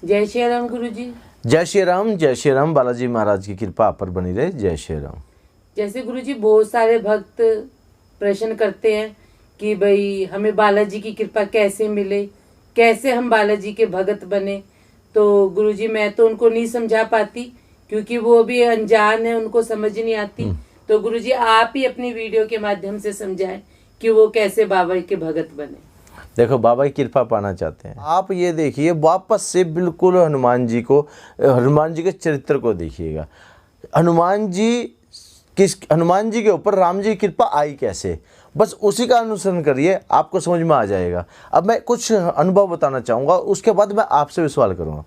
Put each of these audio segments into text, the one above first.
जय श्री राम गुरु जी। जय श्री राम। बालाजी महाराज की कृपा आप पर बनी रहे। जय श्री राम। जैसे गुरु जी बहुत सारे भक्त प्रश्न करते हैं कि भाई हमें बालाजी की कृपा कैसे मिले, कैसे हम बालाजी के भगत बने। तो गुरु जी मैं तो उनको नहीं समझा पाती क्योंकि वो भी अनजान है, उनको समझ नहीं आती। तो गुरु जी आप ही अपनी वीडियो के माध्यम से समझाएं कि वो कैसे बाबा के भगत बने। देखो, बाबा की कृपा पाना चाहते हैं आप, ये देखिए वापस से बिल्कुल हनुमान जी के चरित्र को देखिएगा। हनुमान जी के ऊपर राम जी की कृपा आई कैसे, बस उसी का अनुसरण करिए, आपको समझ में आ जाएगा। अब मैं कुछ अनुभव बताना चाहूँगा, उसके बाद मैं आपसे भी सवाल करूँगा।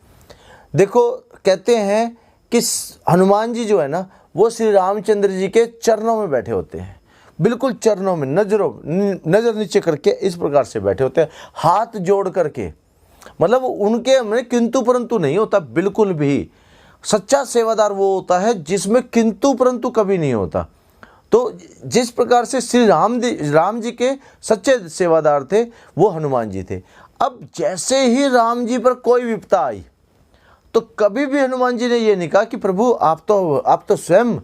देखो, कहते हैं कि हनुमान जी जो है ना, वो श्री रामचंद्र जी के चरणों में बैठे होते हैं, बिल्कुल चरणों में, नजर नीचे करके इस प्रकार से बैठे होते हैं, हाथ जोड़ करके। मतलब उनके में किंतु परंतु नहीं होता बिल्कुल भी। सच्चा सेवादार वो होता है जिसमें किंतु परंतु कभी नहीं होता। तो जिस प्रकार से श्री राम जी के सच्चे सेवादार थे, वो हनुमान जी थे। अब जैसे ही राम जी पर कोई विपदा आई, तो कभी भी हनुमान जी ने ये नहीं कहा कि प्रभु आप तो स्वयं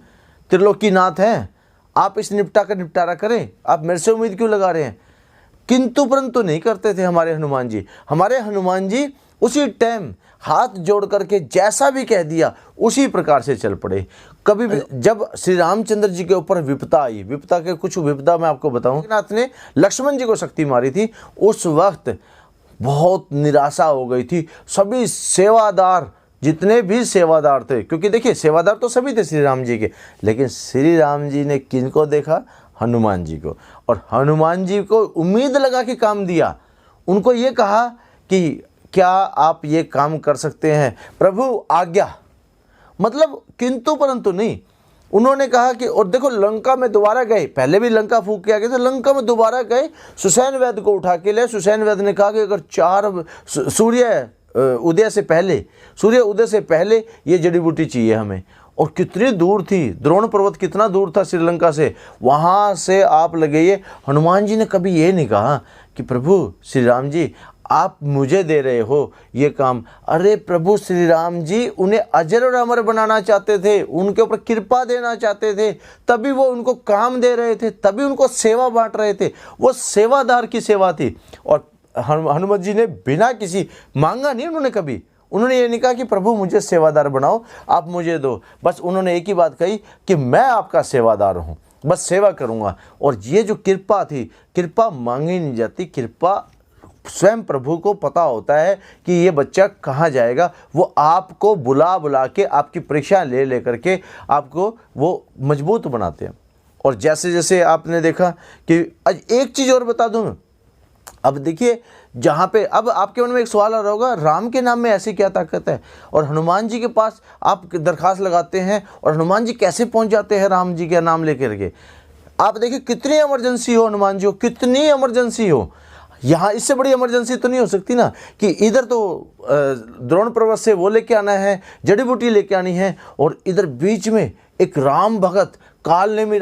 त्रिलोकीनाथ हैं, आप इस निपटारा करें, आप मेरे से उम्मीद क्यों लगा रहे हैं। किंतु परंतु नहीं करते थे हमारे हनुमान जी उसी टाइम हाथ जोड़ करके जैसा भी कह दिया उसी प्रकार से चल पड़े। कभी भी जब श्री रामचंद्र जी के ऊपर विपदा आई, विपदा मैं आपको बताऊं, नाथ ने लक्ष्मण जी को शक्ति मारी थी, उस वक्त बहुत निराशा हो गई थी। सभी सेवादार, जितने भी सेवादार थे, क्योंकि देखिए सेवादार तो सभी थे श्री राम जी के, लेकिन श्री राम जी ने किनको देखा? हनुमान जी को। और हनुमान जी को उम्मीद लगा के काम दिया। उनको ये कहा कि क्या आप ये काम कर सकते हैं, प्रभु आज्ञा। मतलब किंतु परंतु नहीं। उन्होंने कहा कि, और देखो लंका में दोबारा गए, पहले भी लंका फूंक के आ गए थे, लंका में दोबारा गए, सुसैन वैद्य को उठा के ले। सुसैन वैद्य ने कहा कि अगर सूर्य उदय से पहले ये जड़ी बूटी चाहिए हमें। और कितनी दूर थी, द्रोण पर्वत कितना दूर था श्रीलंका से, वहाँ से आप लगाइए। हनुमान जी ने कभी ये नहीं कहा कि प्रभु श्री राम जी आप मुझे दे रहे हो ये काम। अरे प्रभु श्री राम जी उन्हें अजर और अमर बनाना चाहते थे, उनके ऊपर कृपा देना चाहते थे, तभी वो उनको काम दे रहे थे, तभी उनको सेवा बांट रहे थे। वो सेवादार की सेवा थी। और हनुमान जी ने बिना किसी मांगा नहीं, उन्होंने ये नहीं कहा कि प्रभु मुझे सेवादार बनाओ, आप मुझे दो। बस उन्होंने एक ही बात कही कि मैं आपका सेवादार हूँ, बस सेवा करूँगा। और ये जो कृपा थी, कृपा मांगी नहीं जाती, कृपा स्वयं प्रभु को पता होता है कि ये बच्चा कहाँ जाएगा। वो आपको बुला के आपकी परीक्षा ले करके आपको वो मजबूत बनाते हैं। और जैसे जैसे आपने देखा कि आज एक चीज़ और बता दूँ। अब देखिए, जहाँ पे अब आपके मन में एक सवाल आ रहा होगा, राम के नाम में ऐसी क्या ताकत है? और हनुमान जी के पास आप दरखास्त लगाते हैं और हनुमान जी कैसे पहुँच जाते हैं राम जी का नाम लेकर के? आप देखिए कितनी इमरजेंसी हो, हनुमान जी हो, कितनी इमरजेंसी हो, यहाँ इससे बड़ी इमरजेंसी तो नहीं हो सकती ना कि इधर तो द्रोण पर्वत से वो लेके आना है, जड़ी बूटी लेके आनी है, और इधर बीच में एक राम भगत कालनेमी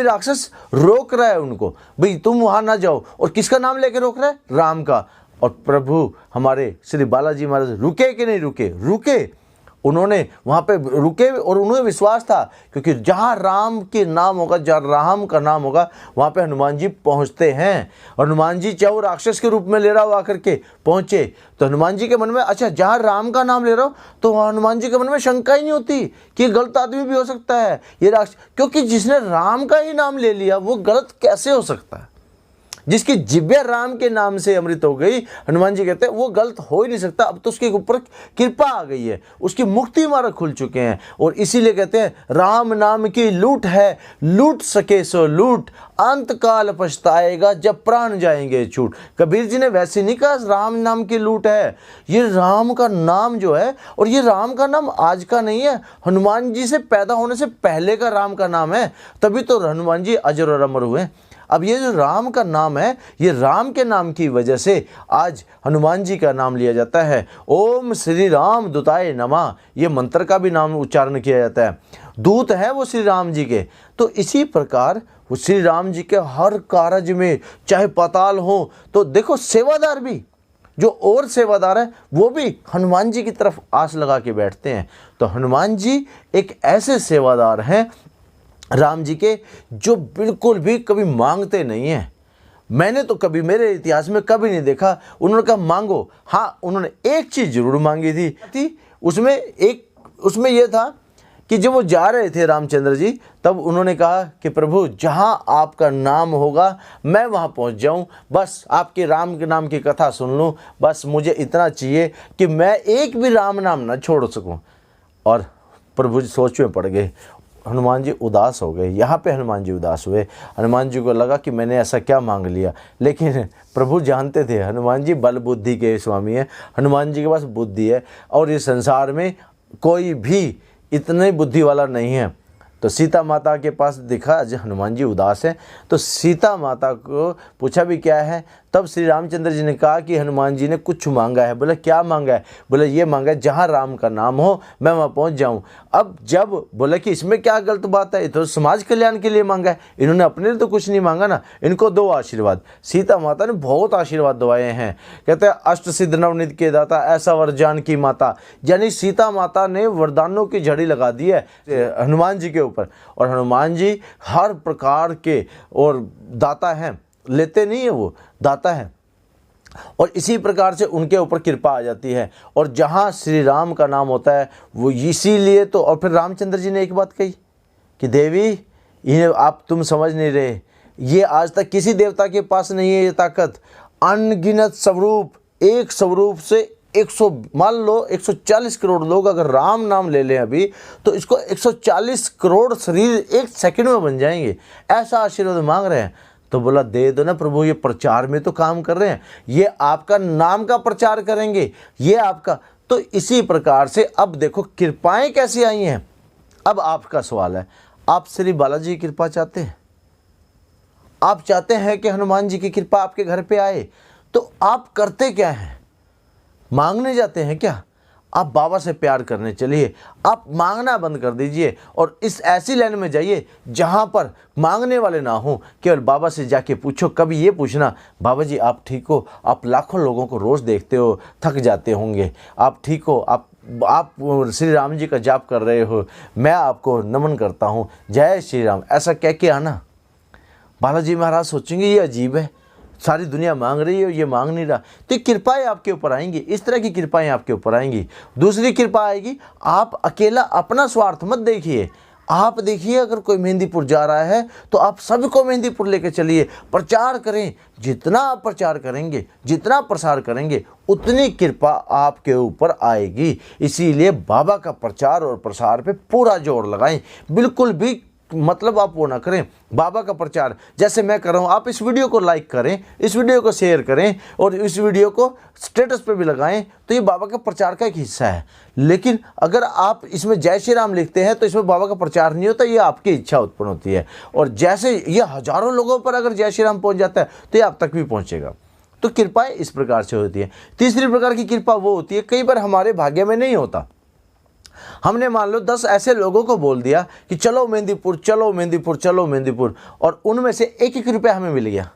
राक्षस रोक रहा है उनको, भाई तुम वहाँ ना जाओ। और किसका नाम लेके रोक रहा है? राम का। और प्रभु हमारे श्री बालाजी महाराज रुके कि नहीं रुके। उन्होंने वहाँ पे रुके और उन्हें विश्वास था, क्योंकि जहाँ राम के नाम होगा, जहाँ राम का नाम होगा, वहाँ पे हनुमान जी पहुँचते हैं। और हनुमान जी चाहे वो राक्षस के रूप में ले रहा हो आकर के पहुँचे, तो हनुमान जी के मन में, अच्छा जहाँ राम का नाम ले रहा हो, तो हनुमान जी के मन में शंका ही नहीं होती कि गलत आदमी भी हो सकता है ये राक्षस, क्योंकि जिसने राम का ही नाम ले लिया वो गलत कैसे हो सकता है? जिसकी जिब्या राम के नाम से अमृत हो गई, हनुमान जी कहते हैं वो गलत हो ही नहीं सकता। अब तो उसके ऊपर कृपा आ गई है, उसकी मुक्ति मार्ग खुल चुके हैं। और इसीलिए कहते हैं राम नाम की लूट है, लूट सके सो लूट, अंत काल पछताएगा जब प्राण जाएंगे छूट। कबीर जी ने वैसे नहीं कहा राम नाम की लूट है, ये राम का नाम जो है, और ये राम का नाम आज का नहीं है, हनुमान जी से पैदा होने से पहले का राम का नाम है, तभी तो हनुमान जी अजर और अमर हुए। अब ये जो राम का नाम है, ये राम के नाम की वजह से आज हनुमान जी का नाम लिया जाता है। ओम श्री राम दूताय नमः, ये मंत्र का भी नाम उच्चारण किया जाता है। दूत है वो श्री राम जी के। तो इसी प्रकार वो श्री राम जी के हर कार्य में, चाहे पाताल हो, तो देखो सेवादार भी, जो और सेवादार हैं वो भी हनुमान जी की तरफ आस लगा के बैठते हैं। तो हनुमान जी एक ऐसे सेवादार हैं राम जी के, जो बिल्कुल भी कभी मांगते नहीं हैं। मैंने तो कभी मेरे इतिहास में कभी नहीं देखा उन्होंने कहा मांगो। हाँ, उन्होंने एक चीज़ जरूर मांगी थी, उसमें यह था कि जब वो जा रहे थे रामचंद्र जी, तब उन्होंने कहा कि प्रभु जहाँ आपका नाम होगा मैं वहाँ पहुँच जाऊँ, बस आपके राम के नाम की कथा सुन लूँ, बस मुझे इतना चाहिए कि मैं एक भी राम नाम ना छोड़ सकूँ। और प्रभु जी सोच में पड़ गए, हनुमान जी उदास हो गए। यहाँ पे हनुमान जी उदास हुए। हनुमान जी को लगा कि मैंने ऐसा क्या मांग लिया, लेकिन प्रभु जानते थे हनुमान जी बल बुद्धि के स्वामी हैं, हनुमान जी के पास बुद्धि है और इस संसार में कोई भी इतने बुद्धि वाला नहीं है। तो सीता माता के पास दिखा आज हनुमान जी उदास हैं, तो सीता माता को पूछा भी क्या है। तब श्री रामचंद्र जी ने कहा कि हनुमान जी ने कुछ मांगा है। बोले क्या मांगा है? बोले ये मांगा है जहाँ राम का नाम हो मैं वहाँ पहुँच जाऊँ। अब जब बोले कि इसमें क्या गलत बात है, ये तो समाज कल्याण के लिए मांगा है, इन्होंने अपने लिए तो कुछ नहीं मांगा ना, इनको दो आशीर्वाद। सीता माता ने बहुत आशीर्वाद दवाए हैं। कहते हैं अष्ट सिद्ध नवनिधि के दाता ऐसा वरदान की माता, यानी सीता माता ने वरदानों की झड़ी लगा दी है हनुमान जी के ऊपर। और हनुमान जी हर प्रकार के और दाता हैं, लेते नहीं है, वो दाता है। और इसी प्रकार से उनके ऊपर कृपा आ जाती है। और जहाँ श्री राम का नाम होता है वो इसीलिए तो। और फिर रामचंद्र जी ने एक बात कही कि देवी ये तुम समझ नहीं रहे, ये आज तक किसी देवता के पास नहीं है ये ताकत। अनगिनत स्वरूप, एक स्वरूप से 100 मान लो 140 करोड़ लोग अगर राम नाम ले लें अभी, तो इसको 140 करोड़ शरीर एक सेकंड में बन जाएंगे। ऐसा आशीर्वाद मांग रहे हैं। तो बोला दे दो ना प्रभु, ये प्रचार में तो काम कर रहे हैं, ये आपका नाम का प्रचार करेंगे, ये आपका। तो इसी प्रकार से अब देखो कृपाएं कैसी आई हैं। अब आपका सवाल है, आप श्री बालाजी की कृपा चाहते हैं? आप चाहते हैं कि हनुमान जी की कृपा आपके घर पे आए? तो आप करते क्या हैं? मांगने जाते हैं क्या? आप बाबा से प्यार करने चलिए, आप मांगना बंद कर दीजिए और इस ऐसी लाइन में जाइए जहाँ पर मांगने वाले ना हो। केवल बाबा से जाके पूछो। कभी ये पूछना, बाबा जी आप ठीक हो? आप लाखों लोगों को रोज़ देखते हो, थक जाते होंगे, आप ठीक हो? आप श्री राम जी का जाप कर रहे हो, मैं आपको नमन करता हूँ, जय श्री राम, ऐसा कह के आना। बालाजी महाराज सोचेंगे ये अजीब है, सारी दुनिया मांग रही है और ये मांग नहीं रहा। तो कृपाएं आपके ऊपर आएंगी, इस तरह की कृपाएं आपके ऊपर आएंगी। दूसरी कृपा आएगी, आप अकेला अपना स्वार्थ मत देखिए। आप देखिए अगर कोई मेहंदीपुर जा रहा है तो आप सबको मेहंदीपुर लेकर चलिए, प्रचार करें। जितना आप प्रचार करेंगे, जितना प्रसार करेंगे, उतनी कृपा आपके ऊपर आएगी। इसीलिए बाबा का प्रचार और प्रसार पे पूरा जोर लगाएं। बिल्कुल भी मतलब आप वो ना करें। बाबा का प्रचार जैसे मैं कर रहा हूँ, आप इस वीडियो को लाइक करें, इस वीडियो को शेयर करें और इस वीडियो को स्टेटस पे भी लगाएं, तो ये बाबा का प्रचार का एक हिस्सा है। लेकिन अगर आप इसमें जय श्री राम लिखते हैं तो इसमें बाबा का प्रचार नहीं होता, ये आपकी इच्छा उत्पन्न होती है। और जैसे ये हजारों लोगों पर अगर जय श्री राम पहुँच जाता है तो ये आप तक भी पहुँचेगा। तो कृपाएँ इस प्रकार से होती है। तीसरी प्रकार की कृपा वो होती है, कई बार हमारे भाग्य में नहीं होता। हमने मान लो 10 ऐसे लोगों को बोल दिया कि चलो मेहंदीपुर, चलो मेहंदीपुर, चलो मेहंदीपुर, और उनमें से 1-1 रुपया हमें मिल गया,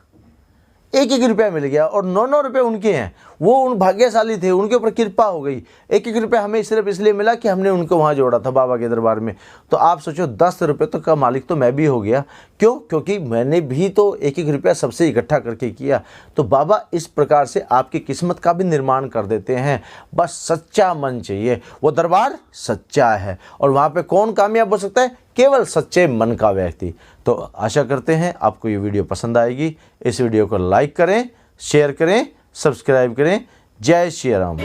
1-1 रुपया मिल गया और 9-9 रुपये उनके हैं। वो उन भाग्यशाली थे, उनके ऊपर कृपा हो गई। 1-1 रुपया हमें सिर्फ इसलिए मिला कि हमने उनको वहाँ जोड़ा था बाबा के दरबार में। तो आप सोचो 10 रुपये तो का मालिक तो मैं भी हो गया। क्यों? क्योंकि मैंने भी तो 1-1 रुपया सबसे इकट्ठा करके किया। तो बाबा इस प्रकार से आपकी किस्मत का भी निर्माण कर देते हैं। बस सच्चा मन चाहिए। वो दरबार सच्चा है और वहाँ पे कौन कामयाब हो सकता है? केवल सच्चे मन का व्यक्ति। तो आशा करते हैं आपको ये वीडियो पसंद आएगी। इस वीडियो को लाइक करें, शेयर करें, सब्सक्राइब करें। जय श्री राम।